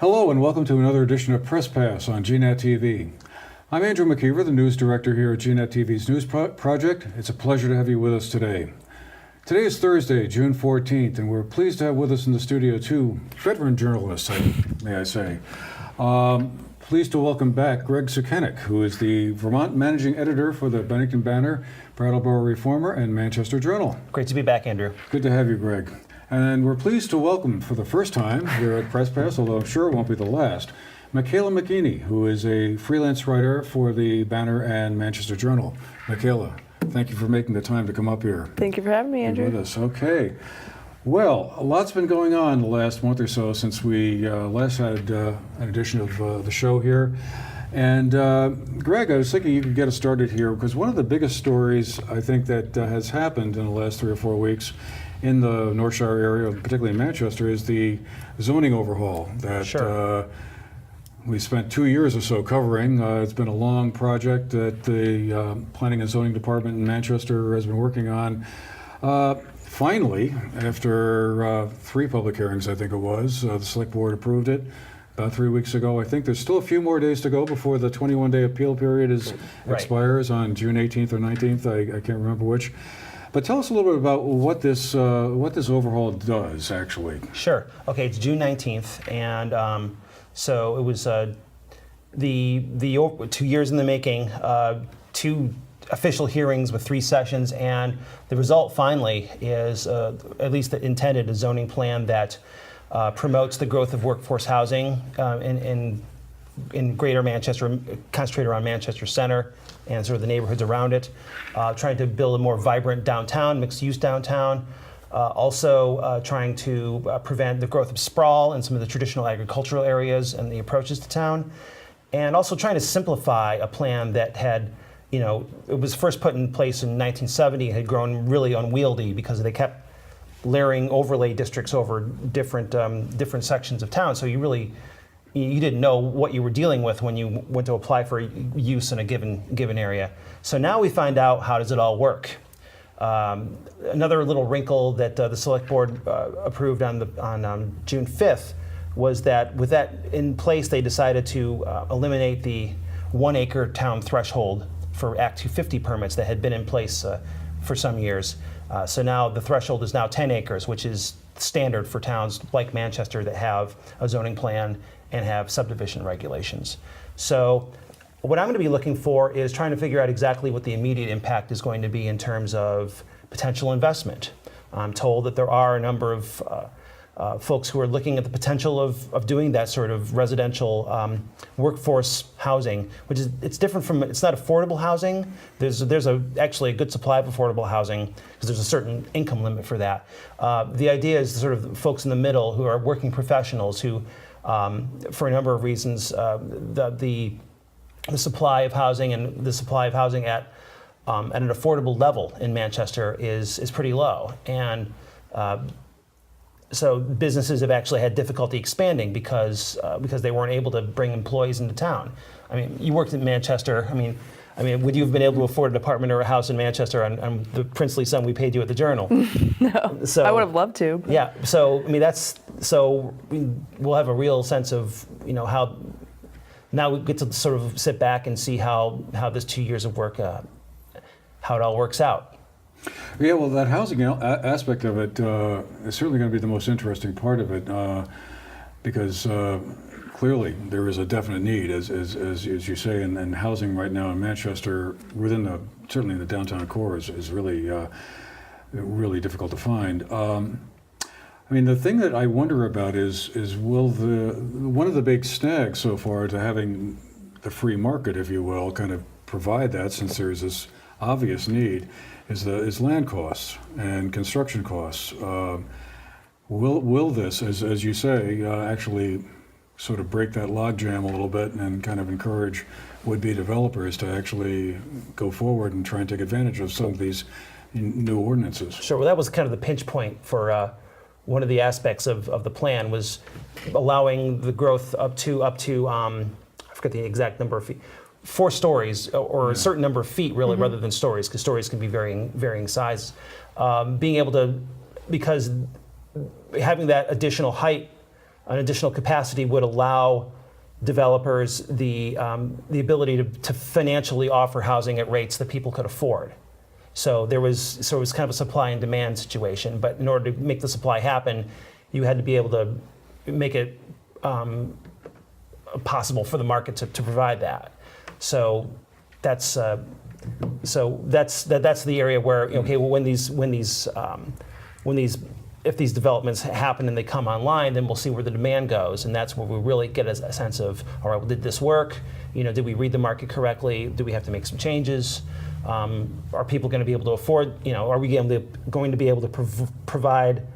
Hello and welcome to another edition of Press Pass on GNAT-TV. I'm Andrew McKeever, the news director here at GNAT-TV's News Project. It's a pleasure to have you with us today. Today is Thursday, June 14th, and we're pleased to have with us in the studio two veteran journalists, may I say. Pleased to welcome back Greg Sukiennik, who is the Vermont Managing Editor for the Bennington Banner, Brattleboro Reformer, and Manchester Journal. Great to be back, Andrew. Good to have you, Greg. And we're pleased to welcome for the first time here at Press Pass, although I'm sure it won't be the last, Makayla McGeeney, who is a freelance writer for the Banner and Manchester Journal. Makayla, thank you for making the time to come up here. Thank you for having me, Andrew. With us. Okay. Well, a lot's been going on the last month or so since we last had an edition of the show here. And Greg, I was thinking you could get us started here because one of the biggest stories I think that has happened in the last 3 or 4 weeks in the North Shire area, particularly in Manchester, is the zoning overhaul that we spent 2 years or so covering. It's been a long project that the Planning and Zoning Department in Manchester has been working on. Finally, after 3 public hearings, I think it was, the Select Board approved it about 3 weeks ago. I think there's still a few more days to go before the 21-day appeal period expires on June 18th or 19th. I can't remember which. But tell us a little bit about what this overhaul does, actually. Sure. Okay, it's June 19th, and so it was the 2 years in the making, 2 official hearings with 3 sessions, and the result finally is, at least intended, a zoning plan that promotes the growth of workforce housing in Greater Manchester, concentrated around Manchester Center and sort of the neighborhoods around it, trying to build a more vibrant downtown, mixed-use downtown, also trying to prevent the growth of sprawl in some of the traditional agricultural areas and the approaches to town, and also trying to simplify a plan that had, you know, it was first put in place in 1970, had grown really unwieldy because they kept layering overlay districts over different sections of town. So you didn't know what you were dealing with when you went to apply for use in a given area. So now we find out, how does it all work? Another little wrinkle that the Select Board approved on June 5th was that with that in place, they decided to eliminate the 1 acre town threshold for Act 250 permits that had been in place for some years. So now the threshold is now 10 acres, which is standard for towns like Manchester that have a zoning plan and have subdivision regulations. So what I'm going to be looking for is trying to figure out exactly what the immediate impact is going to be in terms of potential investment. I'm told that there are a number of folks who are looking at the potential of doing that sort of residential workforce housing, which is, it's different from, it's not affordable housing. There's actually a good supply of affordable housing because there's a certain income limit for that. The idea is sort of folks in the middle who are working professionals who, for a number of reasons, the supply of housing and the supply of housing at an affordable level in Manchester is pretty low, and so businesses have actually had difficulty expanding because they weren't able to bring employees into town. I mean, you worked in Manchester. I mean, would you have been able to afford an apartment or a house in Manchester on the princely sum we paid you at the Journal? No, so, I would have loved to. Yeah, so I mean we'll have a real sense of, you know, how now we get to sort of sit back and see how this 2 years of work, how it all works out. Yeah, well, that housing aspect of it is certainly going to be the most interesting part of it because clearly there is a definite need, as you say, and housing right now in Manchester, certainly in the downtown core, is really really difficult to find. I mean, the thing that I wonder about is will one of the big snags so far to having the free market, if you will, kind of provide that, since there's this obvious need, is land costs and construction costs. Will this, as you say, actually sort of break that logjam a little bit and kind of encourage would-be developers to actually go forward and try and take advantage of some of these new ordinances? Sure. Well, that was kind of the pinch point for one of the aspects of the plan, was allowing the growth up to I forget the exact number of feet. 4 stories, or a certain number of feet, really, rather than stories, because stories can be varying sizes. Being able to, because having that additional height an additional capacity would allow developers the ability to financially offer housing at rates that people could afford. So it was kind of a supply and demand situation. But in order to make the supply happen, you had to be able to make it possible for the market to provide that. So that's the area where, okay, well, if these developments happen and they come online, then we'll see where the demand goes, and that's where we really get a sense of, all right, well, did this work? Did we read the market correctly? Do we have to make some changes? Are people going to be able to afford? Are we going to be able to provide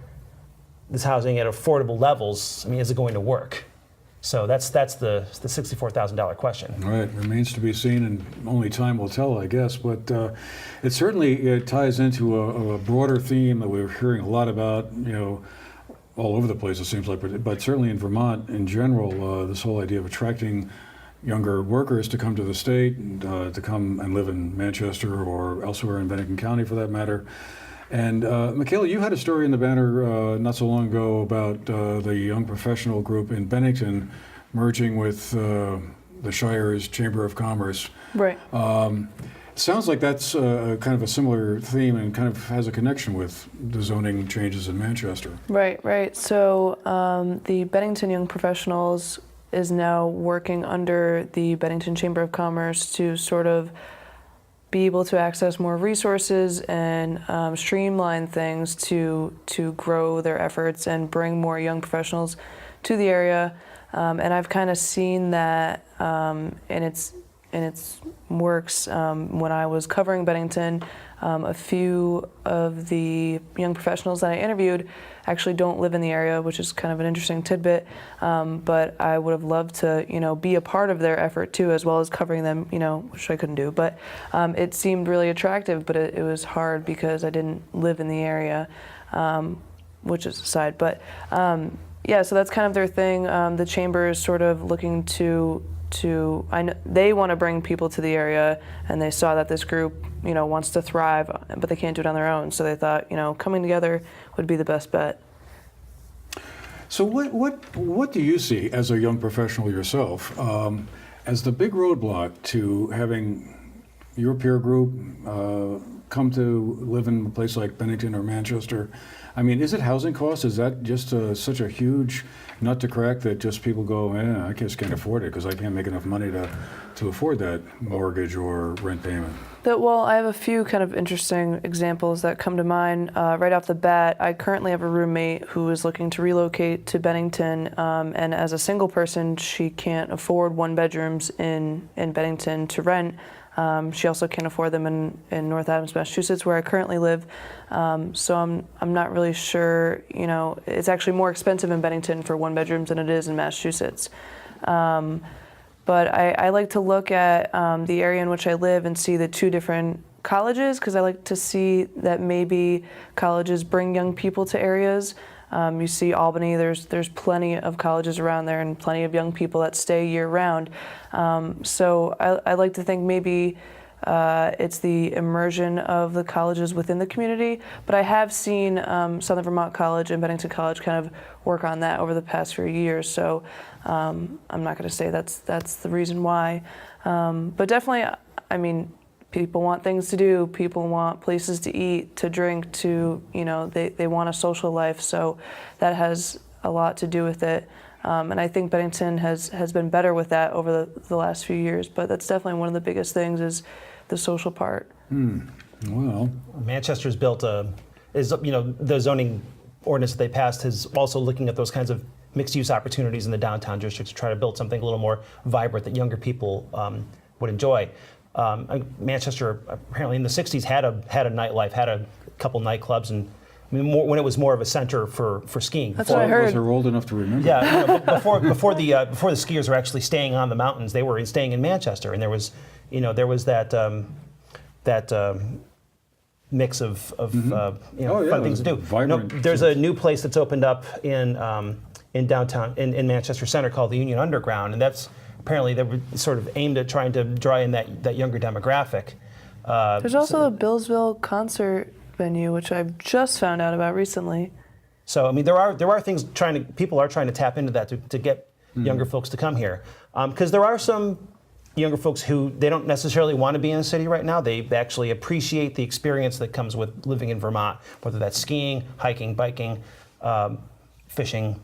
this housing at affordable levels? I mean, is it going to work? So that's the $64,000 question. Right, remains to be seen, and only time will tell, I guess. But it ties into a broader theme that we're hearing a lot about, all over the place, it seems like, but certainly in Vermont in general, this whole idea of attracting younger workers to come to the state, and to come and live in Manchester or elsewhere in Bennington County for that matter. And Makayla, you had a story in the Banner not so long ago about the young professional group in Bennington merging with the Shire's Chamber of Commerce. Right. Sounds like that's kind of a similar theme and kind of has a connection with the zoning changes in Manchester. Right. So the Bennington Young Professionals is now working under the Bennington Chamber of Commerce to sort of be able to access more resources and streamline things to grow their efforts and bring more young professionals to the area. And I've kind of seen that in its works when I was covering Bennington. A few of the young professionals that I interviewed actually don't live in the area, which is kind of an interesting tidbit. But I would have loved to, be a part of their effort too, as well as covering them, which I couldn't do. But it seemed really attractive, but it was hard because I didn't live in the area, which is aside. But yeah, so that's kind of their thing. The chamber is sort of looking to I know they want to bring people to the area, and they saw that this group, wants to thrive, but they can't do it on their own. So they thought, coming together would be the best bet. So what do you see as a young professional yourself as the big roadblock to having your peer group come to live in a place like Bennington or Manchester? I mean, is it housing costs? Is that just such a huge nut to crack that just people go, I just can't afford it because I can't make enough money to afford that mortgage or rent payment? Well, I have a few kind of interesting examples that come to mind. Right off the bat, I currently have a roommate who is looking to relocate to Bennington, and as a single person, she can't afford one bedrooms in Bennington to rent. She also can't afford them in North Adams, Massachusetts, where I currently live. So I'm not really sure. It's actually more expensive in Bennington for one bedrooms than it is in Massachusetts. But I like to look at the area in which I live and see the two different colleges, because I like to see that maybe colleges bring young people to areas. You see Albany, there's plenty of colleges around there and plenty of young people that stay year round. So I like to think maybe it's the immersion of the colleges within the community, but I have seen Southern Vermont College and Bennington College kind of work on that over the past few years. So I'm not going to say that's the reason why, but definitely, I mean, people want things to do, people want places to eat, to drink, they want a social life, so that has a lot to do with it. And I think Bennington has been better with that over the last few years, but that's definitely one of the biggest things is the social part. Well, Manchester's built the zoning ordinance that they passed is also looking at those kinds of mixed-use opportunities in the downtown district to try to build something a little more vibrant that younger people would enjoy. Manchester apparently in the 60s had a nightlife, had a couple nightclubs, and when it was more of a center for skiing. That's what I heard. They're old enough to remember. Yeah, before the skiers were actually staying on the mountains, they were staying in Manchester, and there was that mix of fun things to do. There's a new place that's opened up in downtown in Manchester Center called the Union Underground, and that's apparently they were sort of aimed at trying to draw in that younger demographic. There's also the Billsville concert venue, which I've just found out about recently. So I mean, there are things people are trying to tap into that to get younger folks to come here, because there are some younger folks who they don't necessarily want to be in the city right now. They actually appreciate the experience that comes with living in Vermont, whether that's skiing, hiking, biking, fishing,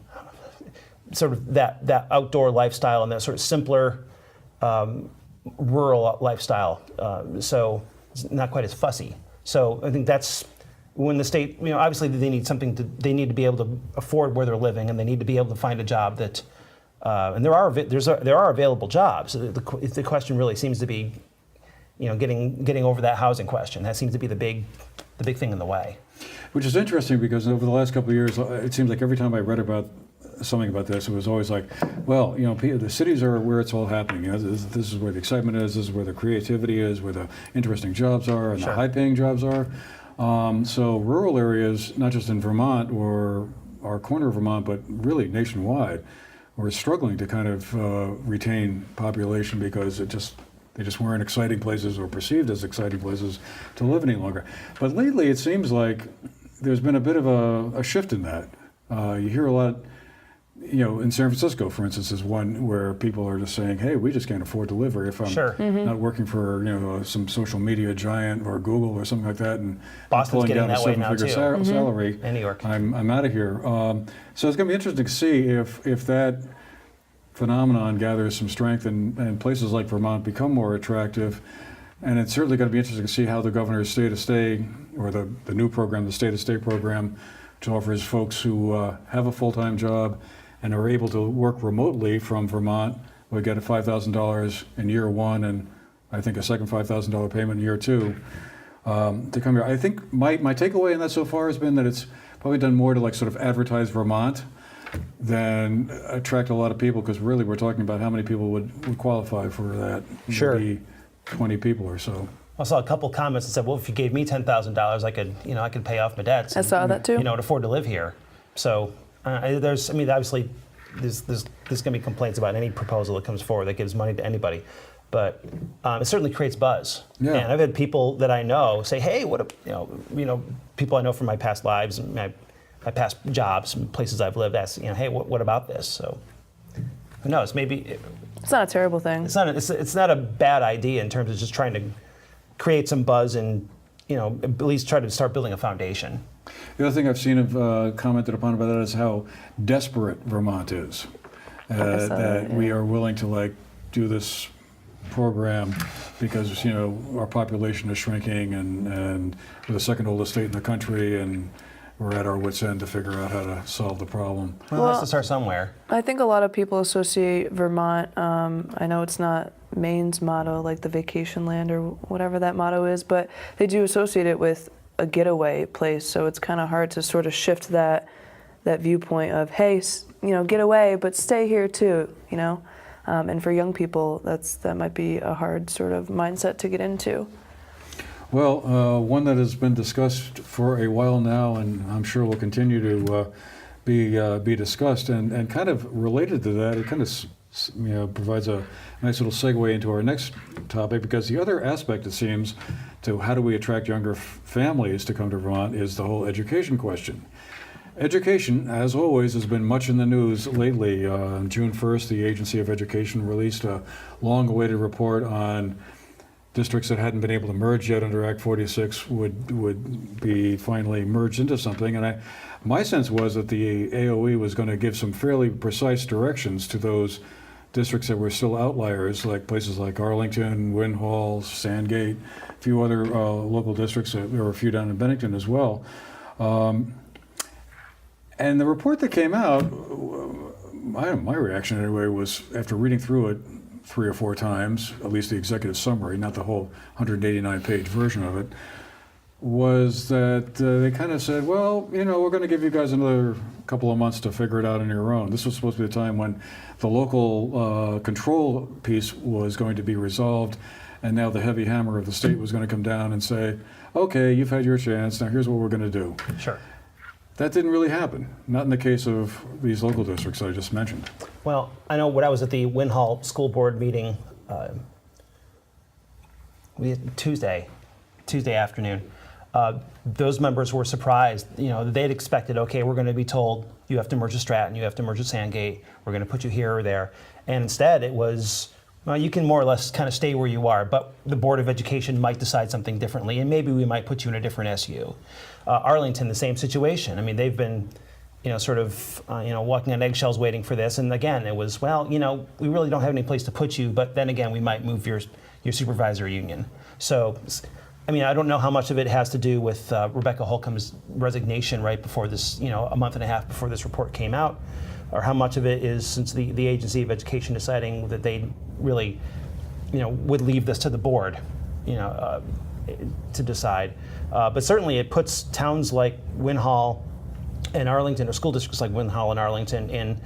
sort of that outdoor lifestyle and that sort of simpler rural lifestyle. So it's not quite as fussy. So I think that's when the state, obviously they need they need to be able to afford where they're living, and they need to be able to find a job that. And there are available jobs. The question really seems to be, getting over that housing question. That seems to be the big thing in the way. Which is interesting because over the last couple of years, it seems like every time I read about something about this, it was always like, well, the cities are where it's all happening. This is where the excitement is. This is where the creativity is. Where the interesting jobs are and Sure. the high-paying jobs are. So rural areas, not just in Vermont or our corner of Vermont, but really nationwide, we're struggling to kind of retain population because they just weren't exciting places or perceived as exciting places to live any longer. But lately, it seems like there's been a bit of a shift in that. You hear a lot, in San Francisco, for instance, is one where people are just saying, "Hey, we just can't afford to live here if I'm Sure. not working for some social media giant or Google or something like that." And Boston's pulling getting down a that way now, seven-figure too. salary. And New York. I'm out of here. So it's going to be interesting to see if that phenomenon gathers some strength and places like Vermont become more attractive. And it's certainly going to be interesting to see how the governor's stay-to-stay, or the new program, the stay-to-stay program, which offers folks who have a full-time job and are able to work remotely from Vermont, will get a $5,000 in year one, and I think a second $5,000 payment in year two to come here. I think my takeaway in that so far has been that it's probably done more to sort of advertise Vermont than attract a lot of people, because really we're talking about how many people would qualify for that. Sure. Maybe 20 people or so. I saw a couple comments that said, "Well, if you gave me $10,000, I could pay off my debts. I saw that too. And afford to live here." So obviously, there's going to be complaints about any proposal that comes forward that gives money to anybody, but it certainly creates buzz. Yeah. And I've had people that I know say, "Hey, people I know from my past lives and my past jobs and places I've lived ask, hey, what about this?" So who knows? Maybe It's not a terrible thing. it's not a bad idea in terms of just trying to create some buzz and at least try to start building a foundation. The other thing I've seen commented upon about that is how desperate Vermont is. That we are willing to do this program because our population is shrinking and we're the second oldest state in the country, and we're at our wits' end to figure out how to solve the problem. Well, let's start somewhere. I think a lot of people associate Vermont, I know it's not Maine's motto, like the vacation land or whatever that motto is, but they do associate it with a getaway place, so it's kind of hard to sort of shift that viewpoint of, hey, get away, but stay here too, and for young people, that might be a hard sort of mindset to get into. Well, one that has been discussed for a while now, and I'm sure will continue to be discussed, and kind of related to that, it kind of provides a nice little segue into our next topic, because the other aspect, it seems, to how do we attract younger families to come to Vermont is the whole education question. Education, as always, has been much in the news lately. On June 1st, the Agency of Education released a long-awaited report on districts that hadn't been able to merge yet under Act 46 would be finally merged into something. And my sense was that the AOE was going to give some fairly precise directions to those districts that were still outliers, like places like Arlington, Wynn Hall, Sandgate, a few other local districts. There were a few down in Bennington as well. And the report that came out, my reaction anyway, was after reading through it 3 or 4 times, at least the executive summary, not the whole 189-page version of it, was that they kind of said, well, we're going to give you guys another couple of months to figure it out on your own. This was supposed to be the time when the local control piece was going to be resolved, and now the heavy hammer of the state was going to come down and say, okay, you've had your chance, now here's what we're going to do. Sure. That didn't really happen, not in the case of these local districts I just mentioned. Well, I know when I was at the Wynn Hall School Board meeting Tuesday afternoon, those members were surprised. They'd expected, okay, we're going to be told you have to merge with Stratton, you have to merge with Sandgate, we're going to put you here or there. And instead it was, well, you can more or less kind of stay where you are, but the Board of Education might decide something differently, and maybe we might put you in a different SU. Arlington, the same situation. I mean, they've been, walking on eggshells waiting for this. And again, it was, well, we really don't have any place to put you, but then again, we might move your supervisory union. So, I mean, I don't know how much of it has to do with Rebecca Holcomb's resignation right before this, a month and a half before this report came out, or how much of it is since the Agency of Education deciding that they really, would leave this to the board, to decide. But certainly it puts towns like Winhall and Arlington, or school districts like Winhall and Arlington, in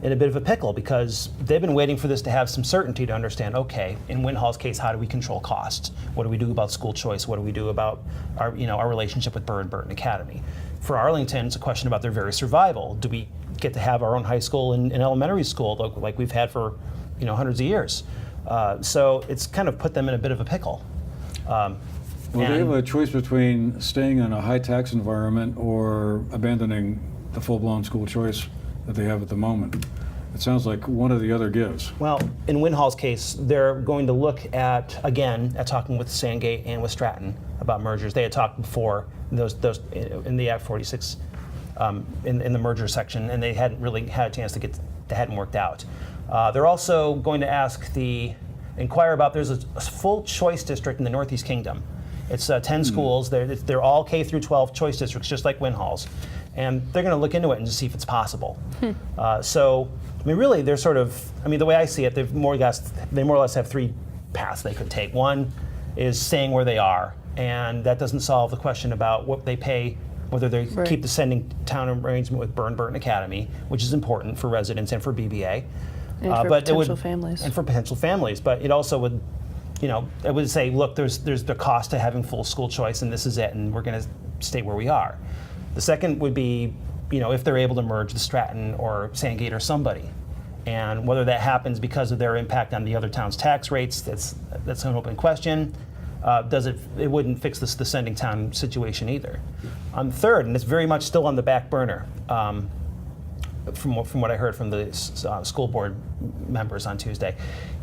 a bit of a pickle, because they've been waiting for this to have some certainty to understand, okay, in Winhall's case, how do we control costs? What do we do about school choice? What do we do about our relationship with Burton Academy? For Arlington, it's a question about their very survival. Do we get to have our own high school and elementary school like we've had for hundreds of years? So it's kind of put them in a bit of a pickle. Well, they have a choice between staying in a high tax environment or abandoning the full-blown school choice that they have at the moment. It sounds like one or the other gives. Well, in Winhall's case, they're going to look at talking with Sandgate and with Stratton about mergers. They had talked before those in the Act 46 in the merger section, and they hadn't really had a chance to get. That hadn't worked out. They're also going to inquire about. There's a full choice district in the Northeast Kingdom. It's 10 schools. They're all K through 12 choice districts, just like Winhall's, and they're going to look into it and just see if it's possible. So, I mean, really, they're sort of. I mean, the way I see it, they more or less have three paths they could take. One is staying where they are, and that doesn't solve the question about what they pay, whether they keep the sending town arrangement with Burton Academy, which is important for residents and for BBA. And for potential families. And for potential families. But it also would, it would say, look, there's the cost to having full school choice, and this is it, and we're going to stay where we are. The second would be, if they're able to merge with Stratton or Sandgate or somebody. And whether that happens because of their impact on the other town's tax rates, that's an open question. It wouldn't fix the sending town situation either. Third, and it's very much still on the back burner, from what I heard from the school board members on Tuesday,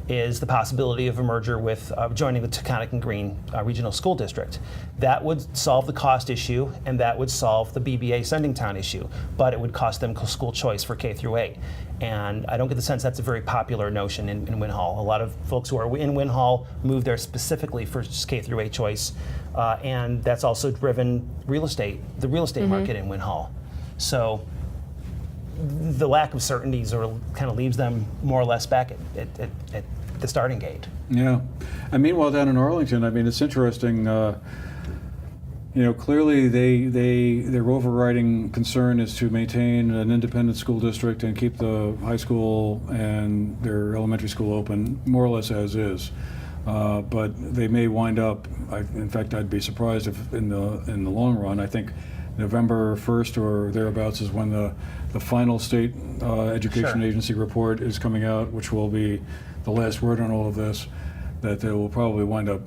is the possibility of a merger with joining the Taconic and Green Regional School District. That would solve the cost issue, and that would solve the BBA sending town issue, but it would cost them school choice for K through 8. And I don't get the sense that's a very popular notion in Winhall. A lot of folks who are in Winhall move there specifically for K through 8 choice, and that's also driven the real estate market in Winhall. So the lack of certainty sort of kind of leaves them more or less back at the starting gate. Yeah. And meanwhile, down in Arlington, I mean, it's interesting. Clearly their overriding concern is to maintain an independent school district and keep the high school and their elementary school open more or less as is. But they may wind up. In fact, I'd be surprised if in the long run. I think November 1st or thereabouts is when the final state education agency report is coming out, which will be the last word on all of this, that they will probably wind up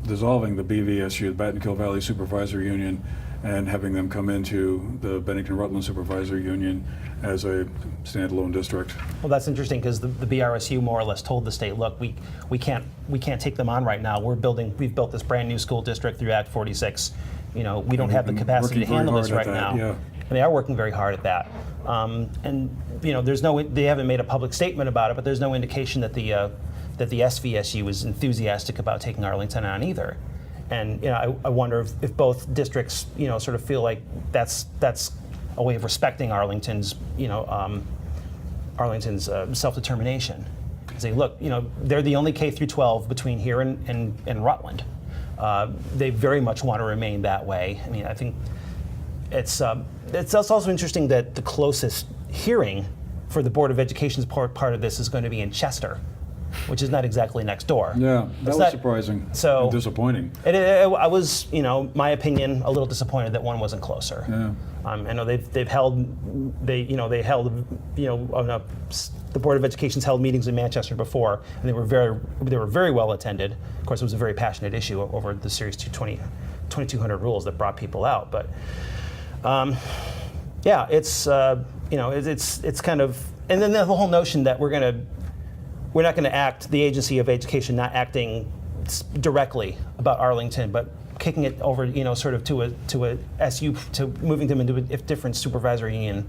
dissolving the BVSU, the Battenkill Valley Supervisory Union, and having them come into the Bennington-Rutland Supervisory Union as a standalone district. Well, that's interesting because the BRSU more or less told the state, look, we can't take them on right now. We've built this brand new school district through Act 46. We don't have the capacity to handle this right now. Yeah. And they are working very hard at that. They haven't made a public statement about it, but there's no indication that the SVSU is enthusiastic about taking Arlington on either. And I wonder if both districts sort of feel like that's a way of respecting Arlington's self-determination. Say, look, they're the only K through 12 between here and Rutland. They very much want to remain that way. I mean, I think it's also interesting that the closest hearing for the Board of Education's part of this is going to be in Chester, which is not exactly next door. Yeah, that was surprising. So and disappointing. I was, my opinion, a little disappointed that one wasn't closer. Yeah. I know the Board of Education's held meetings in Manchester before, and they were very well attended. Of course, it was a very passionate issue over the Series 220 2,200 rules that brought people out. But yeah, it's it's kind of, and then the whole notion that we're not going to act, the Agency of Education not acting directly about Arlington, but kicking it over, sort of to a SU, to moving them into a different supervisory union.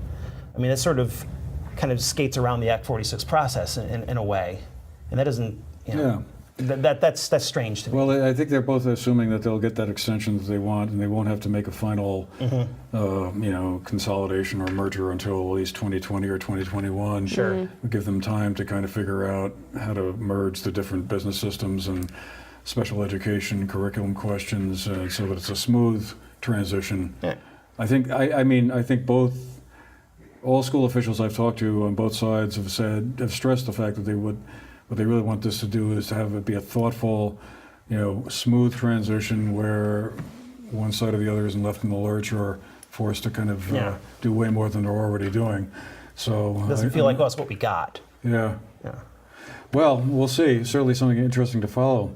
I mean, it sort of kind of skates around the Act 46 process in a way, and that doesn't, that's strange to me. Well, I think they're both assuming that they'll get that extension that they want, and they won't have to make a final, consolidation or merger until at least 2020 or 2021. Sure. We'll give them time to kind of figure out how to merge the different business systems and special education curriculum questions, so that it's a smooth transition. Yeah. I think all school officials I've talked to on both sides have stressed the fact that what they really want this to do is to have it be a thoughtful, smooth transition where one side or the other isn't left in the lurch or forced to kind of do way more than they're already doing. So It doesn't feel like that's what we got. Yeah. Yeah. Well, we'll see. Certainly something interesting to follow.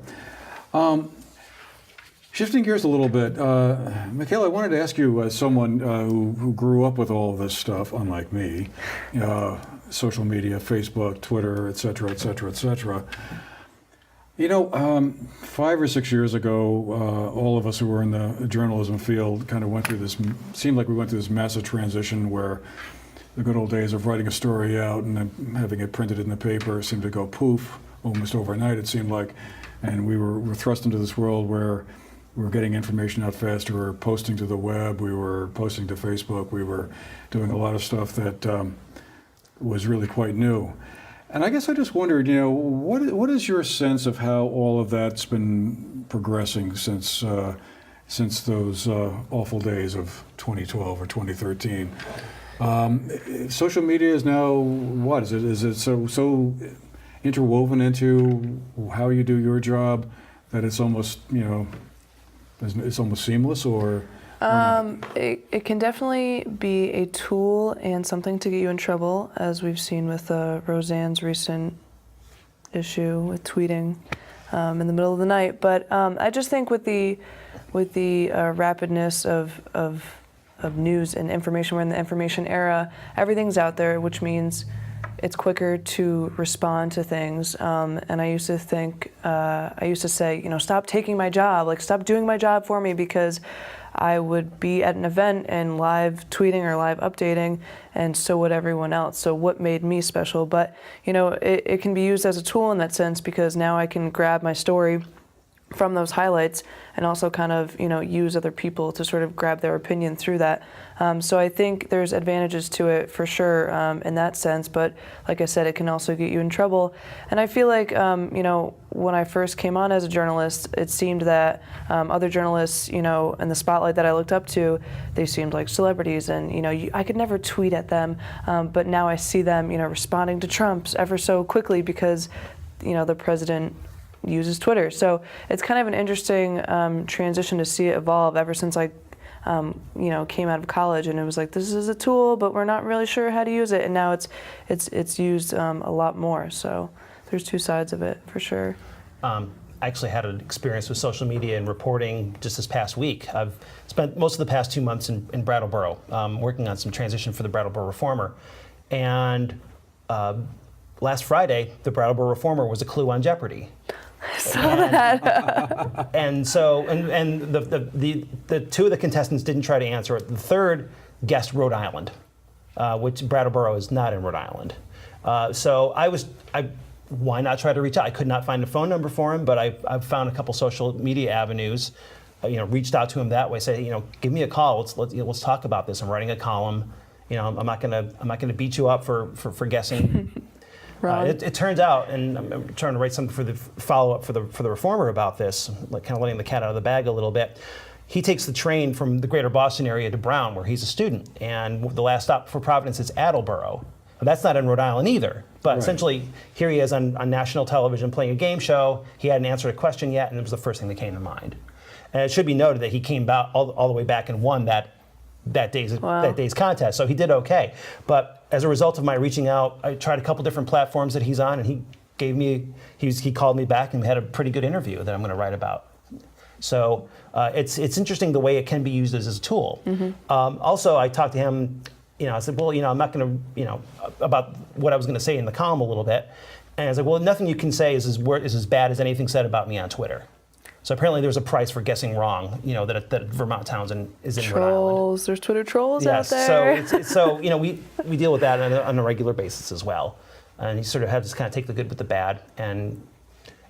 Shifting gears a little bit, Makayla, I wanted to ask you, as someone who grew up with all of this stuff, unlike me, social media, Facebook, Twitter, et cetera, et cetera, et cetera. 5 or 6 years ago, all of us who were in the journalism field kind of went through this, seemed like we went through this massive transition where the good old days of writing a story out and then having it printed in the paper seemed to go poof almost overnight, it seemed like. And we were thrust into this world where we were getting information out faster, we were posting to the web, we were posting to Facebook, we were doing a lot of stuff that was really quite new. And I guess I just wondered, what is your sense of how all of that's been progressing since those awful days of 2012 or 2013? Social media is now what? Is it so interwoven into how you do your job that it's almost it's almost seamless, or? It can definitely be a tool and something to get you in trouble, as we've seen with Roseanne's recent issue with tweeting in the middle of the night. But I just think with the rapidness of news and information, we're in the information era. Everything's out there, which means it's quicker to respond to things. And I used to say, stop taking my job, like stop doing my job for me, because I would be at an event and live tweeting or live updating, and so would everyone else. So what made me special? But it can be used as a tool in that sense, because now I can grab my story from those highlights and also kind of use other people to sort of grab their opinion through that. So I think there's advantages to it for sure in that sense, but like I said, it can also get you in trouble. And I feel like when I first came on as a journalist, it seemed that other journalists in the spotlight that I looked up to, they seemed like celebrities, and I could never tweet at them, but now I see them responding to Trump's ever so quickly because the president uses Twitter. So it's kind of an interesting transition to see it evolve ever since I came out of college, and it was like, this is a tool, but we're not really sure how to use it. And now it's used a lot more. So there's two sides of it for sure. I actually had an experience with social media and reporting just this past week. I've spent most of the past 2 months in Brattleboro working on some transition for the Brattleboro Reformer. And last Friday, the Brattleboro Reformer was a clue on Jeopardy! Saw that. And so, and the two of the contestants didn't try to answer it. The third guessed Rhode Island, which Brattleboro is not in Rhode Island. So why not try to reach out? I could not find a phone number for him, but I found a couple social media avenues. Reached out to him that way. Say, give me a call. Let's talk about this. I'm writing a column. I'm not gonna beat you up for guessing. It turns out, and I'm trying to write something for the follow-up for the Reformer about this, like kind of letting the cat out of the bag a little bit. He takes the train from the greater Boston area to Brown, where he's a student, and the last stop for Providence is Attleboro. And that's not in Rhode Island either. But essentially, here he is on national television playing a game show. He hadn't answered a question yet, and it was the first thing that came to mind. And it should be noted that he came all the way back and won that day's contest, so he did okay. But as a result of my reaching out, I tried a couple different platforms that he's on, and he called me back, and we had a pretty good interview that I'm going to write about. So it's interesting the way it can be used as a tool. Also, I talked to him. I said, well, I'm not going to, about what I was going to say in the column a little bit. And I was like, well, nothing you can say is as bad as anything said about me on Twitter. So apparently there's a price for guessing wrong, that Vermont Townsend is in Rhode Island. Trolls, there's Twitter trolls out Yes, there. so we deal with that on a regular basis as well. And you sort of have to kind of take the good with the bad. And,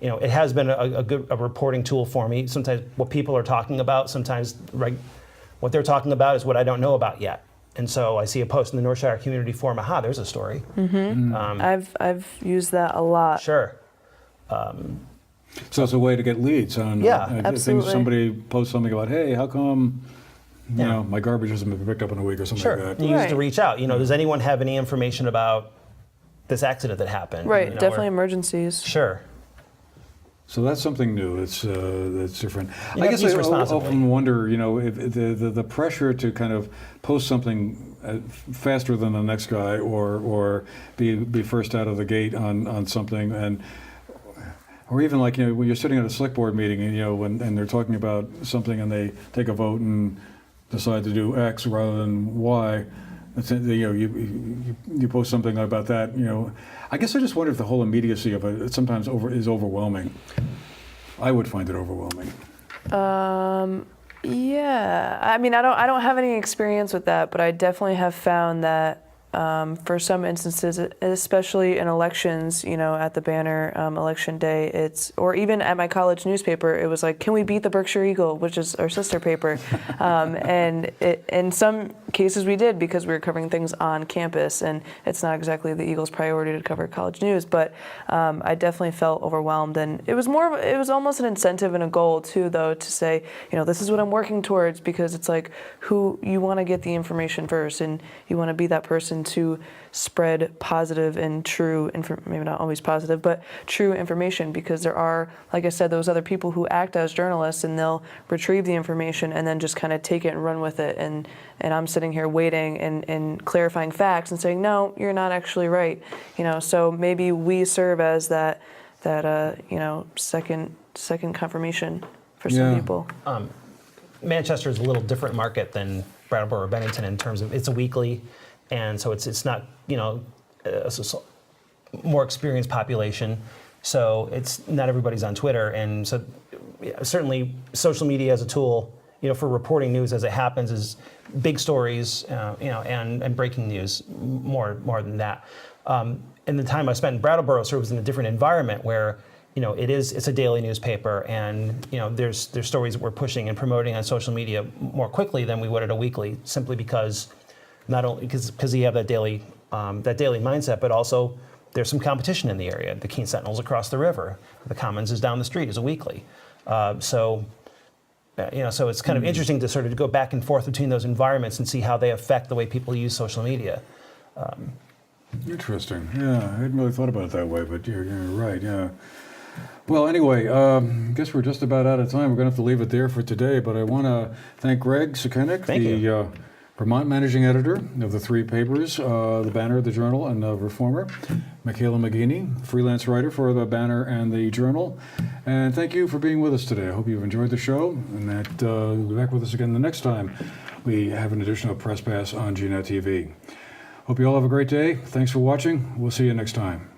it has been a reporting tool for me. Sometimes what people are talking about, sometimes what they're talking about is what I don't know about yet. And so I see a post in the North Shire Community Forum, aha, there's a story. I've used that a lot. Sure. So it's a way to get leads on absolutely. If somebody posts something about, hey, how come my garbage hasn't been picked up in a week or something Sure. like that. You use it to reach out. Does anyone have any information about this accident that happened? Right, definitely emergencies. Sure. So that's something new. That's different. You I have guess to use I responsibly. often wonder, if the pressure to kind of post something faster than the next guy, or be first out of the gate on something, or even like when you're sitting at a select board meeting and they're talking about something and they take a vote and decide to do X rather than Y. You post something about that. I guess I just wonder if the whole immediacy of it sometimes is overwhelming. I would find it overwhelming. Yeah, I mean, I don't have any experience with that, but I definitely have found that for some instances, especially in elections, at the banner election day, or even at my college newspaper, it was like, can we beat the Berkshire Eagle, which is our sister paper? And in some cases we did, because we were covering things on campus, and it's not exactly the Eagle's priority to cover college news, but I definitely felt overwhelmed, and it was almost an incentive and a goal too, though, to say, this is what I'm working towards, because it's like, you want to get the information first, and you want to be that person to spread positive and true, maybe not always positive, but true information, because there are, like I said, those other people who act as journalists, and they'll retrieve the information and then just kind of take it and run with it, and I'm sitting here waiting and clarifying facts and saying, no, you're not actually right, so maybe we serve as that second confirmation for some people. Manchester is a little different market than Brattleboro or Bennington in terms of it's a weekly. And so it's not, a more experienced population. So it's not everybody's on Twitter. And so certainly social media as a tool, for reporting news as it happens is big stories, and breaking news more than that. And the time I spent in Brattleboro sort of was in a different environment where, it's a daily newspaper, and there's stories that we're pushing and promoting on social media more quickly than we would at a weekly, simply because not only because you have that daily mindset, but also there's some competition in the area. The Keene Sentinel's across the river. The Commons is down the street, is a weekly. So it's kind of interesting to sort of go back and forth between those environments and see how they affect the way people use social media. Interesting. Yeah, I hadn't really thought about it that way, but you're right. Yeah. Well, anyway, I guess we're just about out of time. We're going to have to leave it there for today, but I want to thank Greg Sukiennik, the Vermont Managing Editor of the three papers, the Banner, the Journal, and the Reformer. Makayla McGeeney, freelance writer for the Banner and the Journal. And thank you for being with us today. I hope you've enjoyed the show, and that you'll be back with us again the next time we have an edition of Press Pass on GNAT-TV. Hope you all have a great day. Thanks for watching. We'll see you next time.